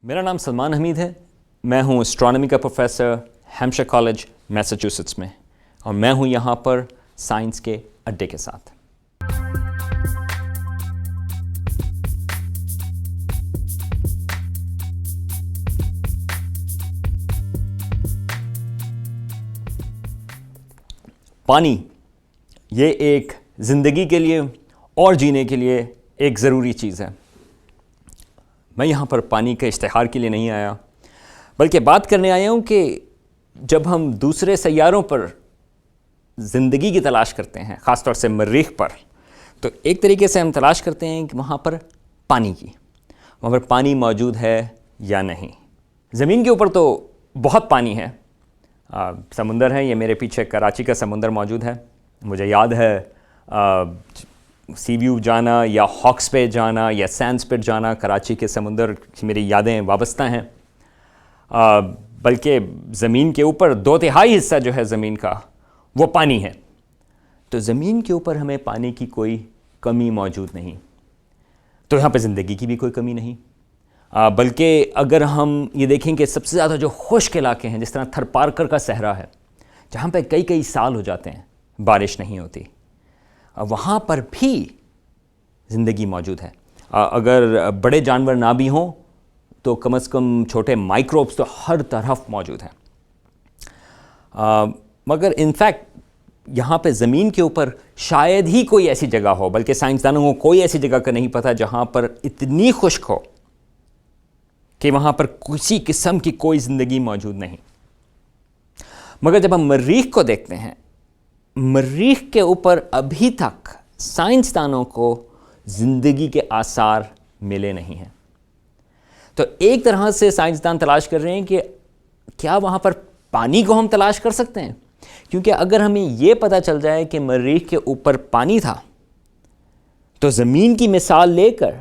میرا نام سلمان حمید ہے. میں ہوں اسٹرانومی کا پروفیسر ہیمپشائر کالج میساچوسٹس میں، اور میں ہوں یہاں پر سائنس کے اڈے کے ساتھ. پانی یہ ایک زندگی کے لیے اور جینے کے لیے ایک ضروری چیز ہے. میں یہاں پر پانی کے اشتہار کے لیے نہیں آیا، بلکہ بات کرنے آیا ہوں کہ جب ہم دوسرے سیاروں پر زندگی کی تلاش کرتے ہیں، خاص طور سے مریخ پر، تو ایک طریقے سے ہم تلاش کرتے ہیں کہ وہاں پر پانی کی، وہاں پر پانی موجود ہے یا نہیں. زمین کے اوپر تو بہت پانی ہے، سمندر ہے. یہ میرے پیچھے کراچی کا سمندر موجود ہے. مجھے یاد ہے سی ویو جانا یا ہاکس پے جانا یا سینڈز پہ جانا، کراچی کے سمندر کی میری یادیں وابستہ ہیں. بلکہ زمین کے اوپر 2/3 حصہ جو ہے زمین کا وہ پانی ہے. تو زمین کے اوپر ہمیں پانی کی کوئی کمی موجود نہیں، تو یہاں پہ زندگی کی بھی کوئی کمی نہیں. بلکہ اگر ہم یہ دیکھیں کہ سب سے زیادہ جو خشک علاقے ہیں، جس طرح تھرپارکر کا صحرا ہے، جہاں پہ کئی سال ہو جاتے ہیں بارش نہیں ہوتی، وہاں پر بھی زندگی موجود ہے. اگر بڑے جانور نہ بھی ہوں تو کم از کم چھوٹے مائکروبس تو ہر طرف موجود ہیں. مگر انفیکٹ یہاں پہ زمین کے اوپر شاید ہی کوئی ایسی جگہ ہو، بلکہ سائنسدانوں کو کوئی ایسی جگہ کا نہیں پتہ جہاں پر اتنی خشک ہو کہ وہاں پر کسی قسم کی کوئی زندگی موجود نہیں. مگر جب ہم مریخ کو دیکھتے ہیں، مریخ کے اوپر ابھی تک سائنسدانوں کو زندگی کے آثار ملے نہیں ہیں. تو ایک طرح سے سائنسدان تلاش کر رہے ہیں کہ کیا وہاں پر پانی کو ہم تلاش کر سکتے ہیں، کیونکہ اگر ہمیں یہ پتہ چل جائے کہ مریخ کے اوپر پانی تھا تو زمین کی مثال لے کر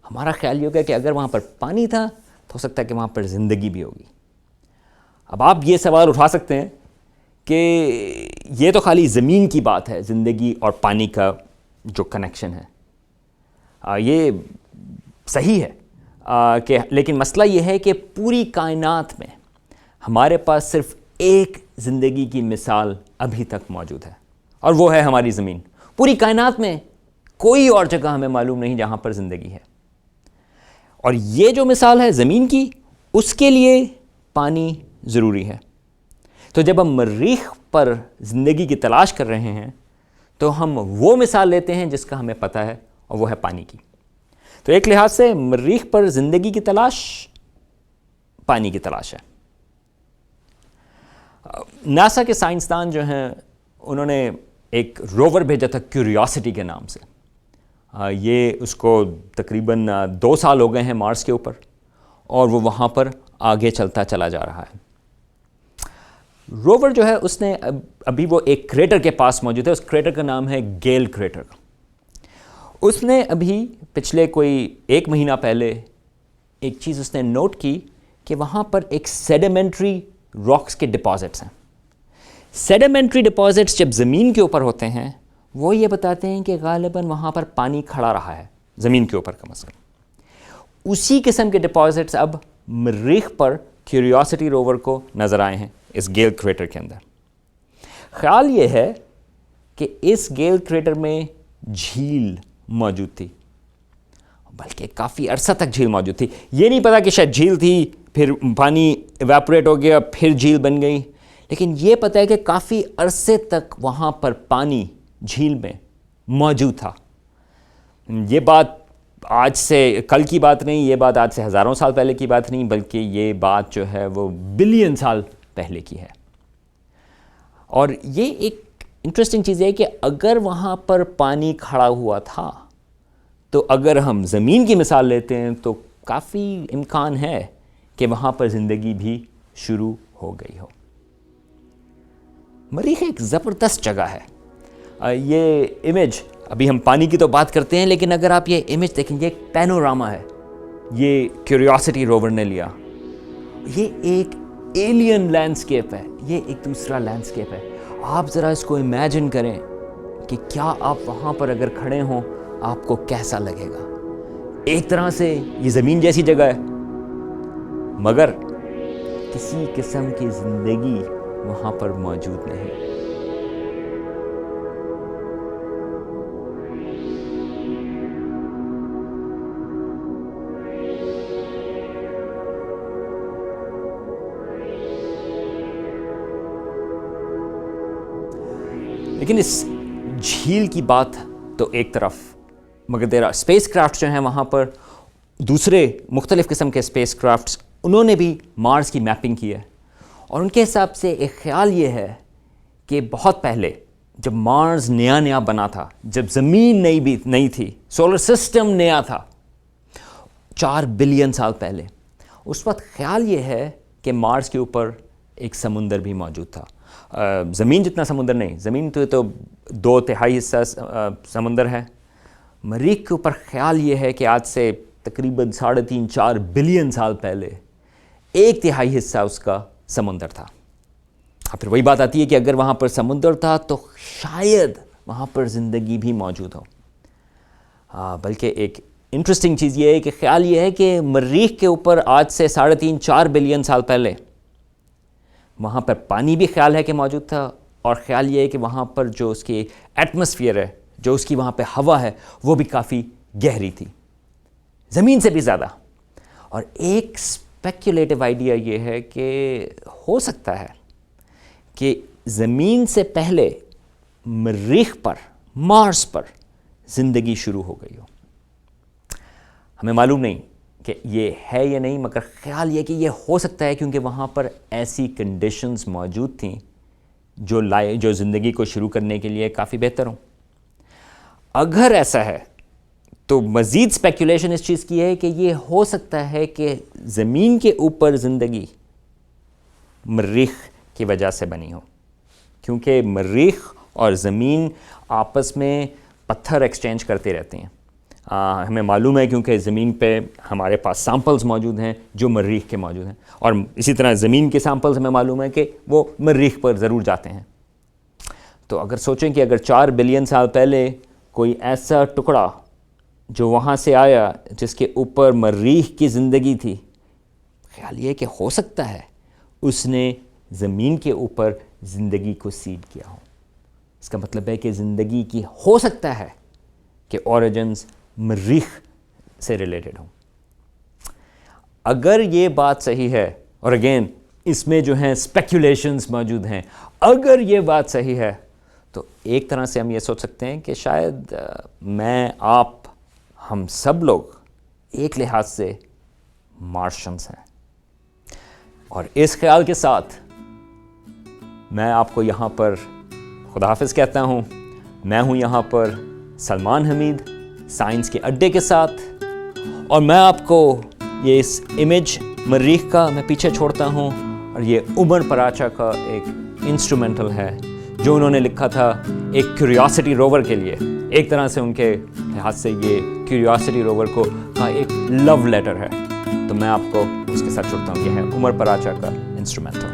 ہمارا خیال یہ ہوگا کہ اگر وہاں پر پانی تھا تو ہو سکتا ہے کہ وہاں پر زندگی بھی ہوگی. اب آپ یہ سوال اٹھا سکتے ہیں کہ یہ تو خالی زمین کی بات ہے، زندگی اور پانی کا جو کنیکشن ہے. یہ صحیح ہے کہ لیکن مسئلہ یہ ہے کہ پوری کائنات میں ہمارے پاس صرف ایک زندگی کی مثال ابھی تک موجود ہے، اور وہ ہے ہماری زمین. پوری کائنات میں کوئی اور جگہ ہمیں معلوم نہیں جہاں پر زندگی ہے. اور یہ جو مثال ہے زمین کی، اس کے لیے پانی ضروری ہے. تو جب ہم مریخ پر زندگی کی تلاش کر رہے ہیں تو ہم وہ مثال لیتے ہیں جس کا ہمیں پتہ ہے، اور وہ ہے پانی کی. تو ایک لحاظ سے مریخ پر زندگی کی تلاش پانی کی تلاش ہے. ناسا کے سائنسدان جو ہیں انہوں نے ایک روور بھیجا تھا کیوریوسٹی کے نام سے. یہ اس کو تقریباً 2 سال ہو گئے ہیں مارس کے اوپر، اور وہ وہاں پر آگے چلتا چلا جا رہا ہے. روور جو ہے اس نے ابھی وہ ایک کریٹر کے پاس موجود ہے. اس کریٹر کا نام ہے گیل کریٹر. اس نے ابھی پچھلے کوئی 1 مہینہ پہلے ایک چیز اس نے نوٹ کی کہ وہاں پر ایک سیڈیمنٹری راکس کے ڈپازٹس ہیں. سیڈیمنٹری ڈپازٹس جب زمین کے اوپر ہوتے ہیں وہ یہ بتاتے ہیں کہ غالباً وہاں پر پانی کھڑا رہا ہے زمین کے اوپر کم از کم. اسی قسم کے ڈپازٹس اب مریخ پر کیوریوسٹی روور کو نظر آئے ہیں اس گیل کریٹر کے اندر. خیال یہ ہے کہ اس گیل کریٹر میں جھیل موجود تھی، بلکہ کافی عرصہ تک جھیل موجود تھی. یہ نہیں پتا کہ شاید جھیل تھی، پھر پانی ایواپوریٹ ہو گیا، پھر جھیل بن گئی، لیکن یہ پتا ہے کہ کافی عرصے تک وہاں پر پانی جھیل میں موجود تھا. یہ بات آج سے کل کی بات نہیں، یہ بات آج سے ہزاروں سال پہلے کی بات نہیں، بلکہ یہ بات جو ہے وہ بلین سال پہلے کی ہے. اور یہ ایک انٹرسٹنگ چیز ہے کہ اگر وہاں پر پانی کھڑا ہوا تھا تو اگر ہم زمین کی مثال لیتے ہیں تو کافی امکان ہے کہ وہاں پر زندگی بھی شروع ہو گئی ہو. مریخ ایک زبردست جگہ ہے. یہ امیج، ابھی ہم پانی کی تو بات کرتے ہیں، لیکن اگر آپ یہ امیج دیکھیں، یہ ایک پینوراما ہے، یہ کیوریوسٹی روور نے لیا. یہ ایک ایلین لینڈسکیپ ہے، یہ ایک دوسرا لینڈسکیپ ہے. آپ ذرا اس کو امیجن کریں کہ کیا آپ وہاں پر اگر کھڑے ہوں آپ کو کیسا لگے گا. ایک طرح سے یہ زمین جیسی جگہ ہے، مگر کسی قسم کی زندگی وہاں پر موجود نہیں۔ لیکن اس جھیل کی بات تو ایک طرف، مگر اسپیس کرافٹ جو ہیں وہاں پر دوسرے مختلف قسم کے اسپیس کرافٹس، انہوں نے بھی مارس کی میپنگ کی ہے، اور ان کے حساب سے ایک خیال یہ ہے کہ بہت پہلے جب مارس نیا بنا تھا، جب زمین نئی تھی، سولر سسٹم نیا تھا، 4 بلین سال پہلے، اس وقت خیال یہ ہے کہ مارس کے اوپر ایک سمندر بھی موجود تھا۔ زمین جتنا سمندر نہیں، زمین تو 2/3 حصہ سمندر ہے۔ مریخ کے اوپر خیال یہ ہے کہ آج سے تقریباً 3.5-4 بلین سال پہلے 1/3 حصہ اس کا سمندر تھا۔ پھر وہی بات آتی ہے کہ اگر وہاں پر سمندر تھا تو شاید وہاں پر زندگی بھی موجود ہو۔ بلکہ ایک انٹرسٹنگ چیز یہ ہے کہ خیال یہ ہے کہ مریخ کے اوپر آج سے 3.5-4 بلین سال پہلے وہاں پر پانی بھی خیال ہے کہ موجود تھا، اور خیال یہ ہے کہ وہاں پر جو اس کی ایٹماسفیئر ہے، جو اس کی وہاں پہ ہوا ہے، وہ بھی کافی گہری تھی، زمین سے بھی زیادہ۔ اور ایک اسپیکولیٹو آئیڈیا یہ ہے کہ ہو سکتا ہے کہ زمین سے پہلے مریخ پر، مارس پر زندگی شروع ہو گئی ہو۔ ہمیں معلوم نہیں کہ یہ ہے یا نہیں، مگر خیال یہ کہ یہ ہو سکتا ہے، کیونکہ وہاں پر ایسی کنڈیشنز موجود تھیں جو زندگی کو شروع کرنے کے لیے کافی بہتر ہوں۔ اگر ایسا ہے تو مزید اسپیکولیشن اس چیز کی ہے کہ یہ ہو سکتا ہے کہ زمین کے اوپر زندگی مریخ کی وجہ سے بنی ہو، کیونکہ مریخ اور زمین آپس میں پتھر ایکسچینج کرتے رہتے ہیں۔ ہمیں معلوم ہے کیونکہ زمین پہ ہمارے پاس سیمپلز موجود ہیں جو مریخ کے موجود ہیں، اور اسی طرح زمین کے سیمپلز ہمیں معلوم ہے کہ وہ مریخ پر ضرور جاتے ہیں۔ تو اگر سوچیں کہ اگر 4 بلین سال پہلے کوئی ایسا ٹکڑا جو وہاں سے آیا جس کے اوپر مریخ کی زندگی تھی، خیال یہ کہ ہو سکتا ہے اس نے زمین کے اوپر زندگی کو سیڈ کیا ہو۔ اس کا مطلب ہے کہ زندگی کی ہو سکتا ہے کہ اوریجنز مریخ سے ریلیٹڈ ہوں۔ اگر یہ بات صحیح ہے، اور اگین اس میں جو ہیں اسپیکولیشنز موجود ہیں، اگر یہ بات صحیح ہے تو ایک طرح سے ہم یہ سوچ سکتے ہیں کہ شاید میں، آپ، ہم سب لوگ ایک لحاظ سے مارشنز ہیں۔ اور اس خیال کے ساتھ میں آپ کو یہاں پر خدا حافظ کہتا ہوں۔ میں ہوں یہاں پر سلمان حمید، سائنس کے اڈے کے ساتھ، اور میں آپ کو یہ اس امیج مریخ کا میں پیچھے چھوڑتا ہوں، اور یہ عمر پراچا کا ایک انسٹرومنٹل ہے جو انہوں نے لکھا تھا ایک کیوریوسٹی روور کے لیے۔ ایک طرح سے ان کے لحاظ سے یہ کیوریوسٹی روور کو کا ایک لو لیٹر ہے۔ تو میں آپ کو اس کے ساتھ چھوڑتا ہوں، یہ ہے عمر پراچا کا انسٹرومنٹل۔